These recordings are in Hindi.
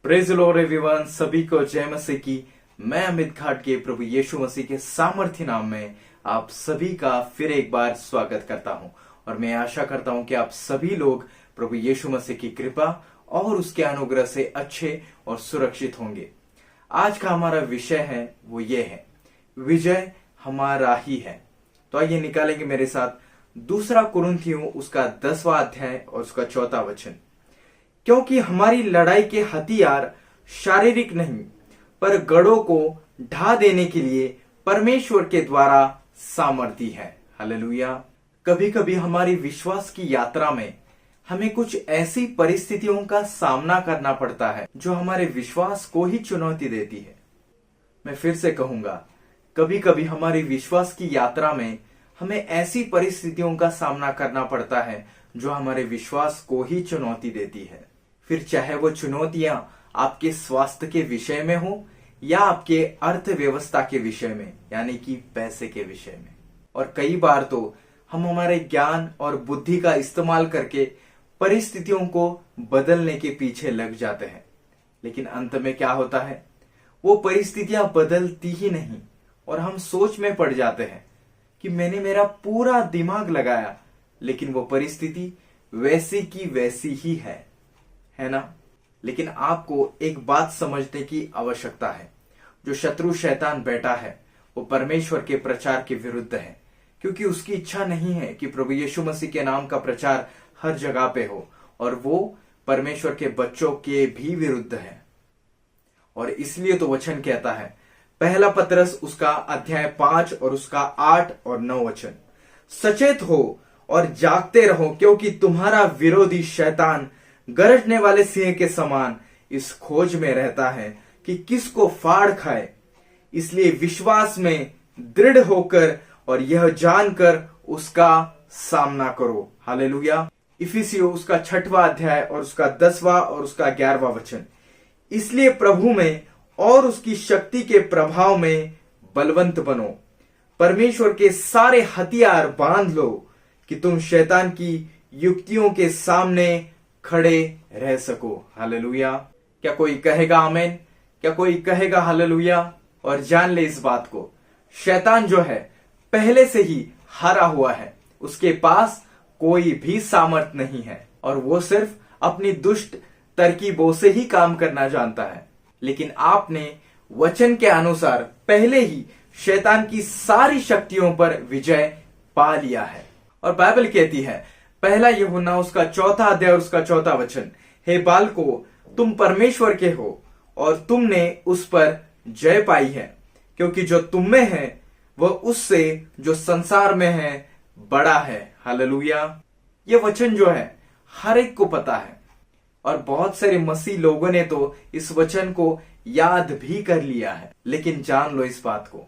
प्रेज लॉर्ड एवरीवन, सभी को जय मसीह की। मैं अमित घाट के प्रभु यीशु मसीह के सामर्थ्य नाम में आप सभी का फिर एक बार स्वागत करता हूं और मैं आशा करता हूं कि आप सभी लोग प्रभु यीशु मसीह की कृपा और उसके अनुग्रह से अच्छे और सुरक्षित होंगे। आज का हमारा विषय है वो ये है, विजय हमारा ही है। तो आइए निकालेंगे मेरे साथ दूसरा कुरिन्थियों उसका 10वां अध्याय और उसका 4वां वचन। क्योंकि हमारी लड़ाई के हथियार शारीरिक नहीं पर गढ़ों को ढा देने के लिए परमेश्वर के द्वारा सामर्थी है। हालेलुया। कभी कभी हमारी विश्वास की यात्रा में हमें कुछ ऐसी परिस्थितियों का सामना करना पड़ता है जो हमारे विश्वास को ही चुनौती देती है। मैं फिर से कहूंगा, कभी कभी हमारी विश्वास की यात्रा में हमें ऐसी परिस्थितियों का सामना करना पड़ता है जो हमारे विश्वास को ही चुनौती देती है। फिर चाहे वो चुनौतियां आपके स्वास्थ्य के विषय में हो या आपके अर्थव्यवस्था के विषय में, यानी कि पैसे के विषय में। और कई बार तो हम हमारे ज्ञान और बुद्धि का इस्तेमाल करके परिस्थितियों को बदलने के पीछे लग जाते हैं, लेकिन अंत में क्या होता है, वो परिस्थितियां बदलती ही नहीं और हम सोच में पड़ जाते हैं कि मैंने मेरा पूरा दिमाग लगाया लेकिन वो परिस्थिति वैसी की वैसी ही है ना। लेकिन आपको एक बात समझने की आवश्यकता है, जो शत्रु शैतान बैठा है वो परमेश्वर के प्रचार के विरुद्ध है, क्योंकि उसकी इच्छा नहीं है कि प्रभु यीशु मसीह के नाम का प्रचार हर जगह पे हो, और वो परमेश्वर के बच्चों के भी विरुद्ध है। और इसलिए तो वचन कहता है, पहला पतरस उसका अध्याय 5 और उसका 8 और 9 वचन, सचेत हो और जागते रहो, क्योंकि तुम्हारा विरोधी शैतान गरजने वाले सिंह के समान इस खोज में रहता है कि किसको फाड़ खाए। इसलिए विश्वास में दृढ़ होकर और यह जानकर उसका सामना करो। हालेलुया। इफिसियों उसका 6वां अध्याय और उसका 10वां और उसका 11वां वचन, इसलिए प्रभु में और उसकी शक्ति के प्रभाव में बलवंत बनो, परमेश्वर के सारे हथियार बांध लो कि तुम शैतान की युक्तियों के सामने खड़े रह सको। हालेलुया। क्या कोई कहेगा आमीन? क्या कोई कहेगा हालेलुया? और जान ले इस बात को, शैतान जो है पहले से ही हारा हुआ है, उसके पास कोई भी सामर्थ नहीं है और वो सिर्फ अपनी दुष्ट तरकीबों से ही काम करना जानता है। लेकिन आपने वचन के अनुसार पहले ही शैतान की सारी शक्तियों पर विजय पा लिया है। और बाइबल कहती है, पहला यूहन्ना उसका 4वां अध्याय और उसका 4वां वचन, हे बालको, तुम परमेश्वर के हो और तुमने उस पर जय पाई है, क्योंकि जो तुम में है वह उससे जो संसार में है बड़ा है। हालेलुया। ये वचन जो है हर एक को पता है और बहुत सारे मसीह लोगों ने तो इस वचन को याद भी कर लिया है। लेकिन जान लो इस बात को,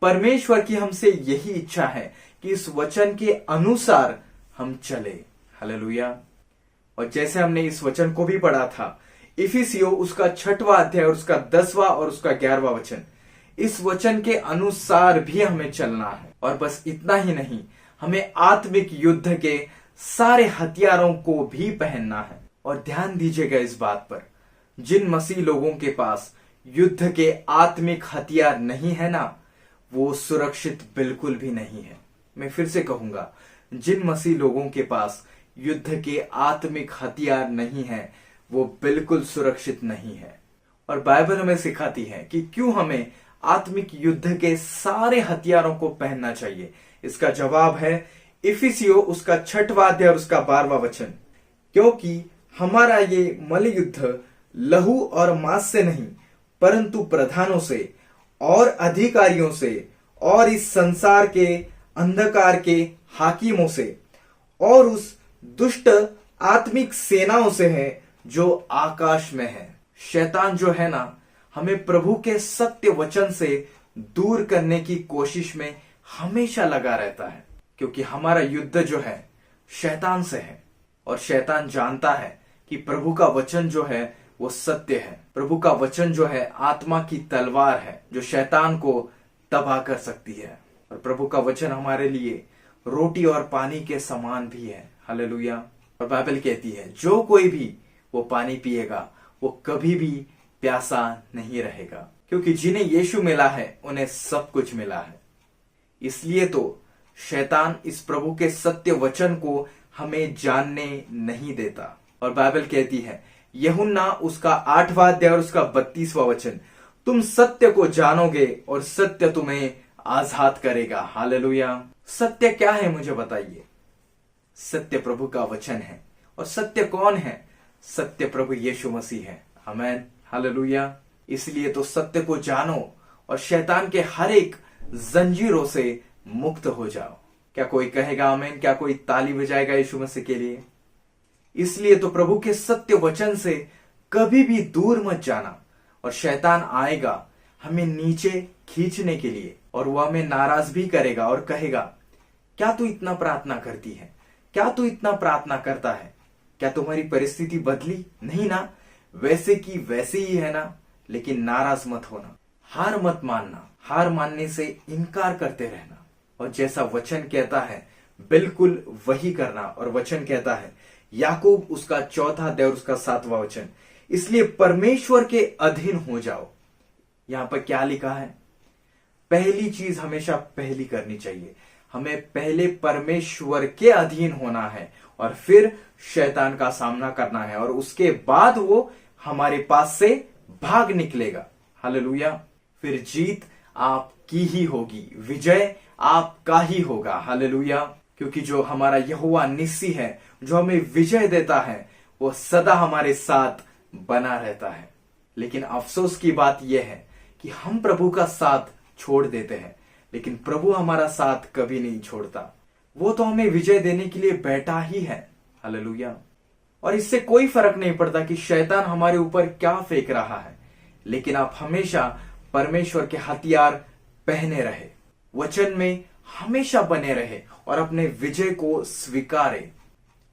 परमेश्वर की हमसे यही इच्छा है कि इस वचन के अनुसार हम चले। हालेलुया। और जैसे हमने इस वचन को भी पढ़ा था, इफिसियों उसका 6वां अध्याय और उसका 10वां और उसका 11वां वचन, इस वचन के अनुसार भी हमें चलना है। और बस इतना ही नहीं, हमें आत्मिक युद्ध के सारे हथियारों को भी पहनना है। और ध्यान दीजिएगा इस बात पर, जिन मसीह लोगों के पास युद्ध के आत्मिक हथियार नहीं है ना, वो सुरक्षित बिल्कुल भी नहीं है। मैं फिर से कहूंगा, जिन मसीह लोगों के पास युद्ध के आत्मिक हथियार नहीं है वो बिल्कुल सुरक्षित नहीं है। और बाइबल हमें सिखाती है कि क्यों हमें आत्मिक युद्ध के सारे हथियारों को पहनना चाहिए। इसका जवाब है इफिसियों उसका 6वां अध्याय और उसका 12वां वचन, क्योंकि हमारा ये मल युद्ध लहू और मांस से नहीं परंतु प्रधानों से और अधिकारियों से और इस संसार के अंधकार के हाकिमों से और उस दुष्ट आत्मिक सेनाओं से है जो आकाश में है। शैतान जो है ना, हमें प्रभु के सत्य वचन से दूर करने की कोशिश में हमेशा लगा रहता है, क्योंकि हमारा युद्ध जो है शैतान से है और शैतान जानता है कि प्रभु का वचन जो है वो सत्य है। प्रभु का वचन जो है आत्मा की तलवार है जो शैतान को तबाह कर सकती है। और प्रभु का वचन हमारे लिए रोटी और पानी के समान भी है। हालेलुया। और बाइबल कहती है, जो कोई भी वो पानी पिएगा वो कभी भी प्यासा नहीं रहेगा, क्योंकि जिन्हें यीशु मिला है उन्हें सब कुछ मिला है। इसलिए तो शैतान इस प्रभु के सत्य वचन को हमें जानने नहीं देता। और बाइबल कहती है, यूहन्ना उसका 8वां अध्याय और उसका 32वां वचन, तुम सत्य को जानोगे और सत्य तुम्हें आजाद करेगा। हालेलुया। सत्य क्या है मुझे बताइए। सत्य प्रभु का वचन है। और सत्य कौन है? सत्य प्रभु यीशु मसीह है। आमेन। हालेलुया। इसलिए तो सत्य को जानो और शैतान के हर एक जंजीरों से मुक्त हो जाओ। क्या कोई कहेगा आमेन? क्या कोई ताली बजाएगा यीशु मसीह के लिए? इसलिए तो प्रभु के सत्य वचन से कभी भी दूर मत जाना। और शैतान आएगा हमें नीचे खींचने के लिए, और वह हमें नाराज भी करेगा और कहेगा, क्या तू इतना प्रार्थना करती है? क्या तू इतना प्रार्थना करता है? क्या तुम्हारी परिस्थिति बदली नहीं ना? वैसे की वैसे ही है ना? लेकिन नाराज मत होना, हार मत मानना, हार मानने से इनकार करते रहना, और जैसा वचन कहता है बिल्कुल वही करना। और वचन कहता है, याकूब उसका 4वां अध्याय और उसका 7वां वचन, इसलिए परमेश्वर के अधीन हो जाओ। यहां पर क्या लिखा है? पहली चीज हमेशा पहली करनी चाहिए। हमें पहले परमेश्वर के अधीन होना है और फिर शैतान का सामना करना है, और उसके बाद वो हमारे पास से भाग निकलेगा। हालेलुया। फिर जीत आपकी ही होगी, विजय आपका ही होगा। हालेलुया। क्योंकि जो हमारा यहोवा निस्सी है, जो हमें विजय देता है, वो सदा हमारे साथ बना रहता है। लेकिन अफसोस की बात यह है कि हम प्रभु का साथ छोड़ देते हैं, लेकिन प्रभु हमारा साथ कभी नहीं छोड़ता। वो तो हमें विजय देने के लिए बैठा ही है। हालेलुया। और इससे कोई फर्क नहीं पड़ता कि शैतान हमारे ऊपर क्या फेंक रहा है, लेकिन आप हमेशा परमेश्वर के हथियार पहने रहे, वचन में हमेशा बने रहे और अपने विजय को स्वीकारे।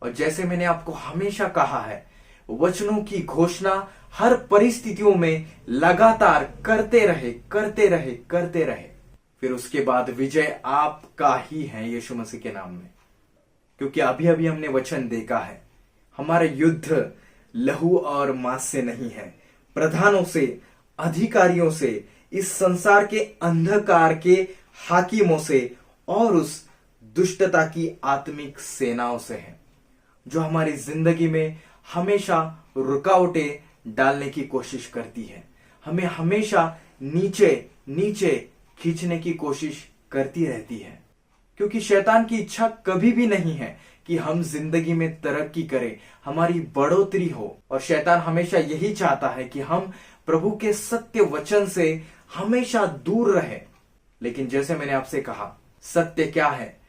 और जैसे मैंने आपको हमेशा कहा है, वचनों की घोषणा हर परिस्थितियों में लगातार करते रहे, करते रहे, करते रहे। फिर उसके बाद विजय आपका ही है यीशु मसीह के नाम में। क्योंकि अभी अभी हमने वचन देखा है, हमारा युद्ध लहू और मांस से नहीं है, प्रधानों से, अधिकारियों से, इस संसार के अंधकार के हाकिमों से और उस दुष्टता की आत्मिक सेनाओं से है, जो हमारी जिंदगी में हमेशा रुकावटें डालने की कोशिश करती है, हमें हमेशा नीचे नीचे खींचने की कोशिश करती रहती है। क्योंकि शैतान की इच्छा कभी भी नहीं है कि हम जिंदगी में तरक्की करें, हमारी बढ़ोतरी हो। और शैतान हमेशा यही चाहता है कि हम प्रभु के सत्य वचन से हमेशा दूर रहे। लेकिन जैसे मैंने आपसे कहा, सत्य क्या है?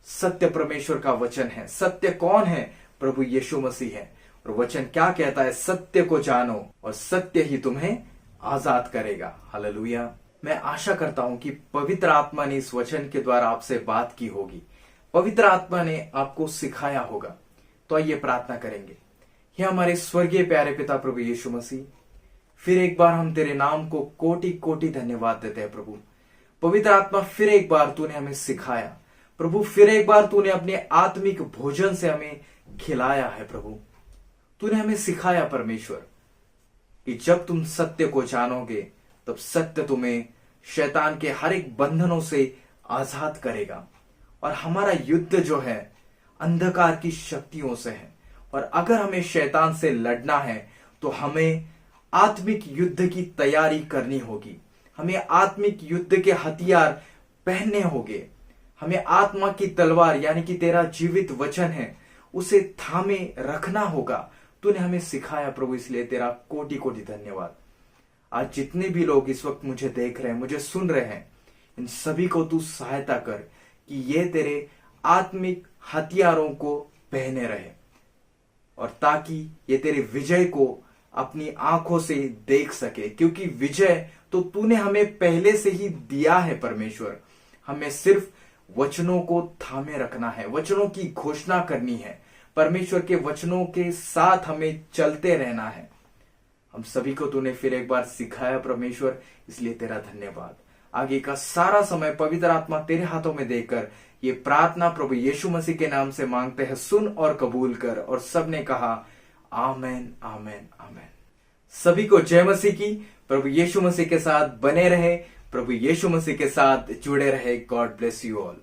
सत्य परमेश्वर का वचन है। सत्य कौन है? प्रभु यीशु मसीह है। और वचन क्या कहता है? सत्य को जानो और सत्य ही तुम्हें आजाद करेगा। हालेलुया। मैं आशा करता हूं कि पवित्र आत्मा ने इस वचन के द्वारा आपसे बात की होगी, पवित्र आत्मा ने आपको सिखाया होगा। तो आइए प्रार्थना करेंगे। हे हमारे स्वर्गीय प्यारे पिता प्रभु यीशु मसीह, फिर एक बार हम तेरे नाम को कोटि कोटि धन्यवाद देते हैं प्रभु। पवित्र आत्मा, फिर एक बार तूने हमें सिखाया प्रभु, फिर एक बार तूने अपने आत्मिक भोजन से हमें खिलाया है प्रभु। तूने हमें सिखाया परमेश्वर कि जब तुम सत्य को जानोगे तब सत्य तुम्हें शैतान के हर एक बंधनों से आजाद करेगा। और हमारा युद्ध जो है अंधकार की शक्तियों से है, और अगर हमें शैतान से लड़ना है तो हमें आत्मिक युद्ध की तैयारी करनी होगी। हमें आत्मिक युद्ध के हथियार पहनने होंगे। हमें आत्मा की तलवार यानी कि तेरा जीवित वचन है उसे थामे रखना होगा। तूने हमें सिखाया प्रभु, इसलिए तेरा कोटि कोटि धन्यवाद। आज जितने भी लोग इस वक्त मुझे देख रहे हैं, मुझे सुन रहे हैं, इन सभी को तू सहायता कर कि ये तेरे आत्मिक हथियारों को पहने रहे, और ताकि ये तेरे विजय को अपनी आंखों से देख सके। क्योंकि विजय तो तूने हमें पहले से ही दिया है परमेश्वर। हमें सिर्फ वचनों को थामे रखना है, वचनों की घोषणा करनी है, परमेश्वर के वचनों के साथ हमें चलते रहना है। हम सभी को तूने फिर एक बार सिखाया परमेश्वर, इसलिए तेरा धन्यवाद। आगे का सारा समय पवित्र आत्मा तेरे हाथों में देकर ये प्रार्थना प्रभु यीशु मसीह के नाम से मांगते हैं, सुन और कबूल कर। और सबने कहा आमेन, आमेन, आमेन। सभी को जय मसीह की। प्रभु यीशु मसीह के साथ बने रहे, प्रभु यीशु मसीह के साथ जुड़े रहे। God bless you all.